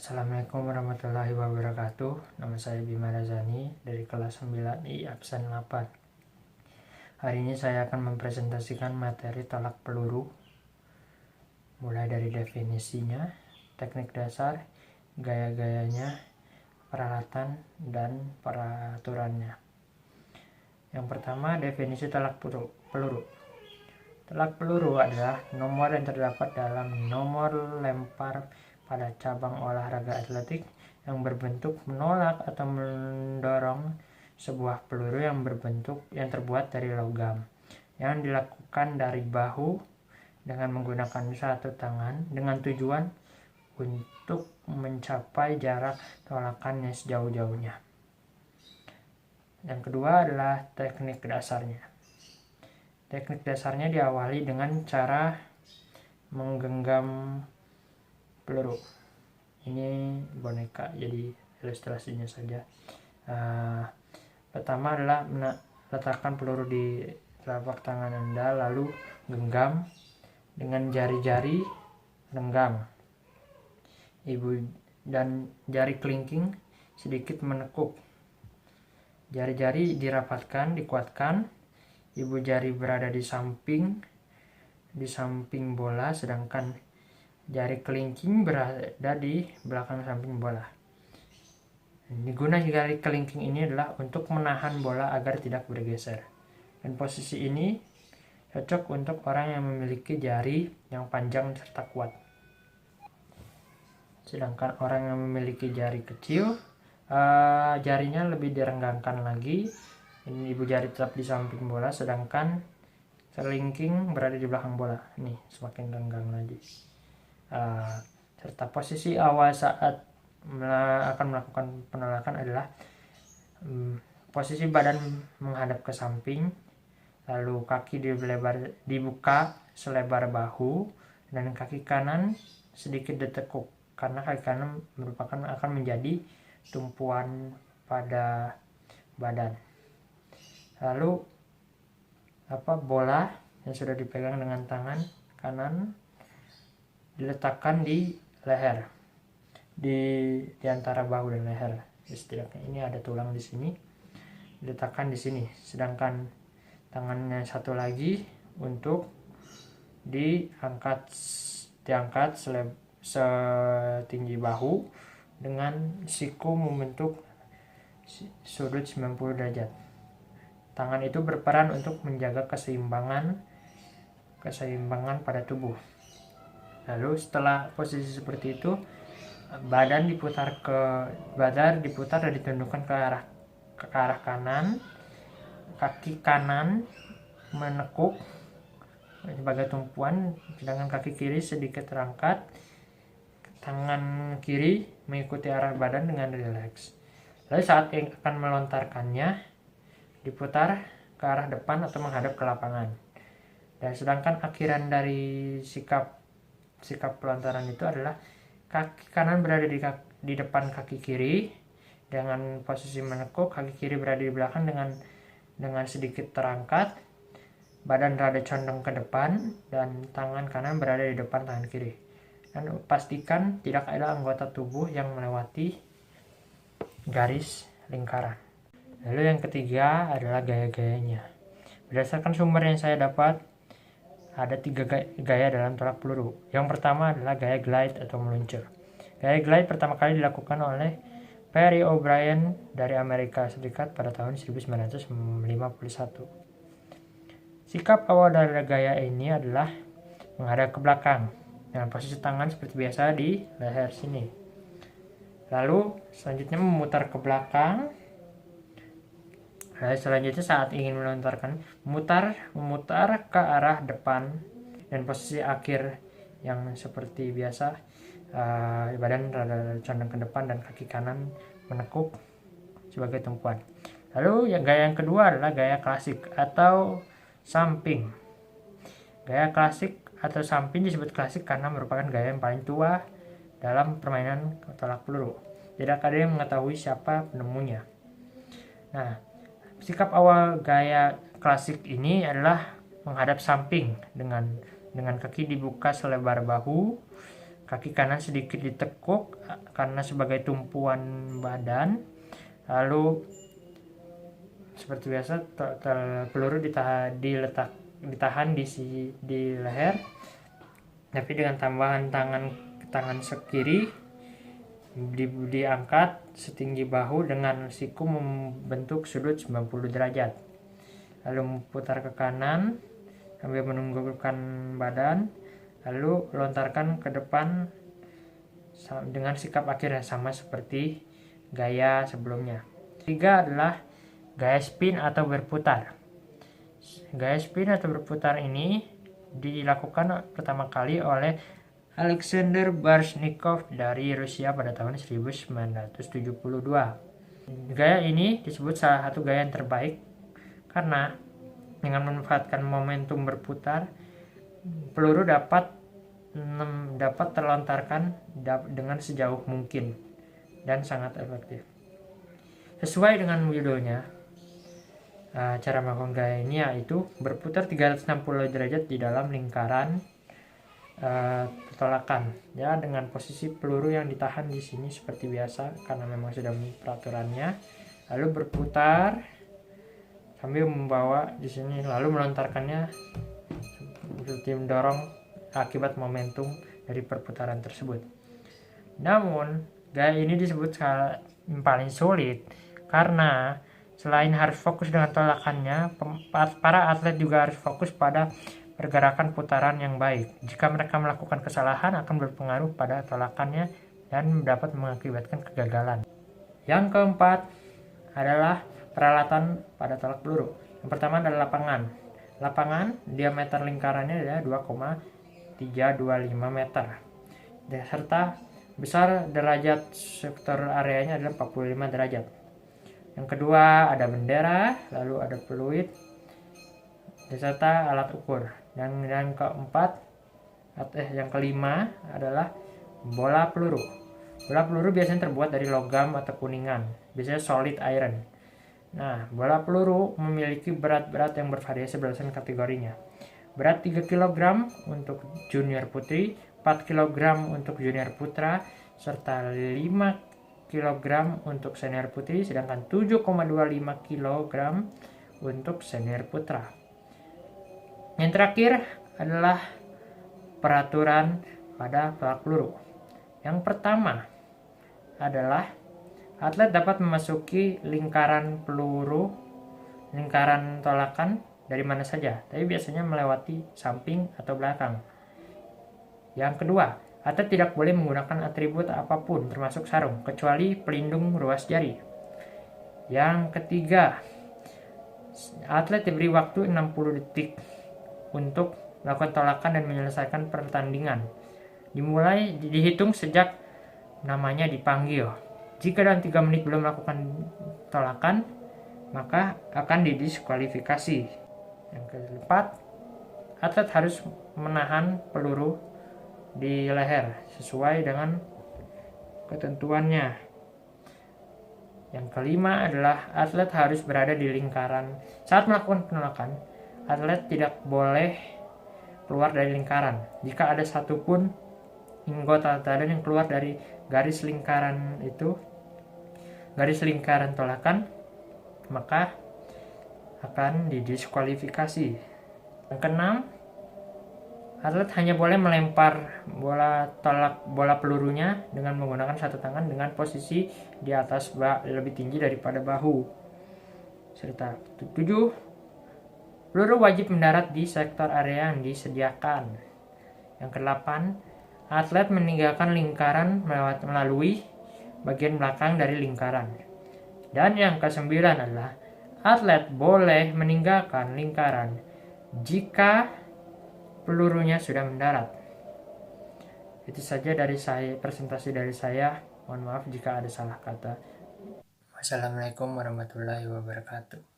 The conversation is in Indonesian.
Assalamualaikum warahmatullahi wabarakatuh. Nama saya Bima Razani dari kelas 9I absen 8. Hari ini saya akan mempresentasikan materi tolak peluru, mulai dari definisinya, teknik dasar, gaya-gayanya, peralatan, dan peraturannya. Yang pertama, definisi tolak peluru. Tolak peluru adalah nomor yang terdapat dalam nomor lempar pada cabang olahraga atletik yang berbentuk menolak atau mendorong sebuah peluru yang terbuat dari logam, yang dilakukan dari bahu dengan menggunakan satu tangan dengan tujuan untuk mencapai jarak tolakannya sejauh-jauhnya. Yang kedua adalah teknik dasarnya. Teknik dasarnya diawali dengan cara menggenggam peluru. Ini boneka, jadi ilustrasinya saja. Pertama adalah letakkan peluru di telapak tangan Anda, lalu genggam dengan jari-jari genggam. Dan jari kelingking sedikit menekuk. Jari-jari dirapatkan, dikuatkan. Ibu jari berada di samping bola, sedangkan jari kelingking berada di belakang samping bola. Guna jari kelingking ini adalah untuk menahan bola agar tidak bergeser. Dan posisi ini cocok untuk orang yang memiliki jari yang panjang serta kuat. Sedangkan orang yang memiliki jari kecil, jarinya lebih direnggangkan lagi. Ini ibu jari tetap di samping bola, sedangkan kelingking berada di belakang bola. Ini semakin renggang lagi. Serta posisi awal saat akan melakukan penolakan adalah posisi badan menghadap ke samping, lalu kaki dibuka selebar bahu, dan kaki kanan sedikit ditekuk karena kaki kanan akan menjadi tumpuan pada badan. Lalu bola yang sudah dipegang dengan tangan kanan diletakkan di leher, di antara bahu dan leher. Setidaknya ini ada tulang di sini, diletakkan di sini. Sedangkan tangannya satu lagi untuk diangkat setinggi bahu dengan siku membentuk sudut 90 derajat. Tangan itu berperan untuk menjaga keseimbangan pada tubuh. Lalu setelah posisi seperti itu, badan diputar dan ditundukkan ke arah kanan. Kaki kanan menekuk sebagai tumpuan, sedangkan kaki kiri sedikit terangkat. Tangan kiri mengikuti arah badan dengan rileks. Lalu saat akan melontarkannya, diputar ke arah depan atau menghadap ke lapangan. Dan sedangkan akhiran dari sikap pelontaran itu adalah kaki kanan berada di depan kaki kiri dengan posisi menekuk, kaki kiri berada di belakang dengan sedikit terangkat, badan rada condong ke depan, dan tangan kanan berada di depan tangan kiri. Dan pastikan tidak ada anggota tubuh yang melewati garis lingkaran. Lalu yang ketiga adalah gaya-gayanya. Berdasarkan sumber yang saya dapat, ada 3 gaya dalam tolak peluru. Yang pertama adalah gaya glide atau meluncur. Gaya glide pertama kali dilakukan oleh Perry O'Brien dari Amerika Serikat pada tahun 1951. Sikap awal dari gaya ini adalah menghadap ke belakang dengan posisi tangan seperti biasa di leher sini. Lalu selanjutnya memutar ke belakang. Selanjutnya saat ingin melontarkan, memutar ke arah depan, dan posisi akhir yang seperti biasa, badan rada condong ke depan dan kaki kanan menekuk sebagai tumpuan. Lalu gaya yang kedua adalah gaya klasik atau samping. Gaya klasik atau samping disebut klasik karena merupakan gaya yang paling tua dalam permainan tolak peluru. Tidak ada yang mengetahui siapa penemunya. Nah, sikap awal gaya klasik ini adalah menghadap samping dengan kaki dibuka selebar bahu, Kaki kanan sedikit ditekuk karena sebagai tumpuan badan. Lalu seperti biasa peluru ditahan di leher, tapi dengan tambahan tangan kiri diangkat setinggi bahu dengan siku membentuk sudut 90 derajat. Lalu putar ke kanan sambil menundukkan badan, lalu lontarkan ke depan dengan sikap akhirnya sama seperti gaya sebelumnya. Ketiga adalah gaya spin atau berputar. Gaya spin atau berputar ini dilakukan pertama kali oleh Alexander Baryshnikov dari Rusia pada tahun 1972. Gaya ini disebut salah satu gaya yang terbaik karena dengan memanfaatkan momentum berputar, peluru dapat terlontarkan dengan sejauh mungkin dan sangat efektif. Sesuai dengan judulnya, cara melakukan gaya ini yaitu berputar 360 derajat di dalam lingkaran tolakan, ya, dengan posisi peluru yang ditahan di sini seperti biasa karena memang sudah peraturannya. Lalu berputar sambil membawa di sini, lalu melontarkannya seperti mendorong akibat momentum dari perputaran tersebut. Namun gaya ini disebut yang paling sulit karena selain harus fokus dengan tolakannya, para atlet juga harus fokus pada pergerakan putaran yang baik. Jika mereka melakukan kesalahan akan berpengaruh pada tolakannya dan dapat mengakibatkan kegagalan. Yang keempat adalah peralatan pada tolak peluru. Yang pertama adalah lapangan. Lapangan diameter lingkarannya adalah 2,325 meter. Serta besar derajat sektor areanya adalah 45 derajat. Yang kedua ada bendera, lalu ada peluit, serta alat ukur. Dan yang kelima adalah bola peluru. Bola peluru biasanya terbuat dari logam atau kuningan, biasanya solid iron. Nah, bola peluru memiliki berat yang bervariasi berdasarkan kategorinya. Berat 3 kg untuk junior putri, 4 kg untuk junior putra, serta 5 kg untuk senior putri, sedangkan 7,25 kg untuk senior putra. Yang terakhir adalah peraturan pada tolak peluru. Yang pertama adalah atlet dapat memasuki lingkaran tolakan dari mana saja, tapi biasanya melewati samping atau belakang. Yang kedua, atlet tidak boleh menggunakan atribut apapun termasuk sarung, kecuali pelindung ruas jari. Yang ketiga, atlet diberi waktu 60 detik untuk melakukan tolakan dan menyelesaikan pertandingan. Dihitung sejak namanya dipanggil. Jika dalam 3 menit belum melakukan tolakan, maka akan didiskualifikasi. Yang keempat, atlet harus menahan peluru di leher sesuai dengan ketentuannya. Yang kelima adalah atlet harus berada di lingkaran. Saat melakukan penolakan, atlet tidak boleh keluar dari lingkaran. Jika ada satupun anggota badan yang keluar dari garis lingkaran tolakan, maka akan didiskualifikasi. Yang keenam, atlet hanya boleh melempar bola pelurunya dengan menggunakan satu tangan dengan posisi di atas lebih tinggi daripada bahu. Serta 7, peluru wajib mendarat di sektor area yang disediakan. Yang ke-8, atlet meninggalkan lingkaran melalui bagian belakang dari lingkaran. Dan yang ke-9 adalah atlet boleh meninggalkan lingkaran jika pelurunya sudah mendarat. Itu saja dari presentasi dari saya. Mohon maaf jika ada salah kata. Wassalamualaikum warahmatullahi wabarakatuh.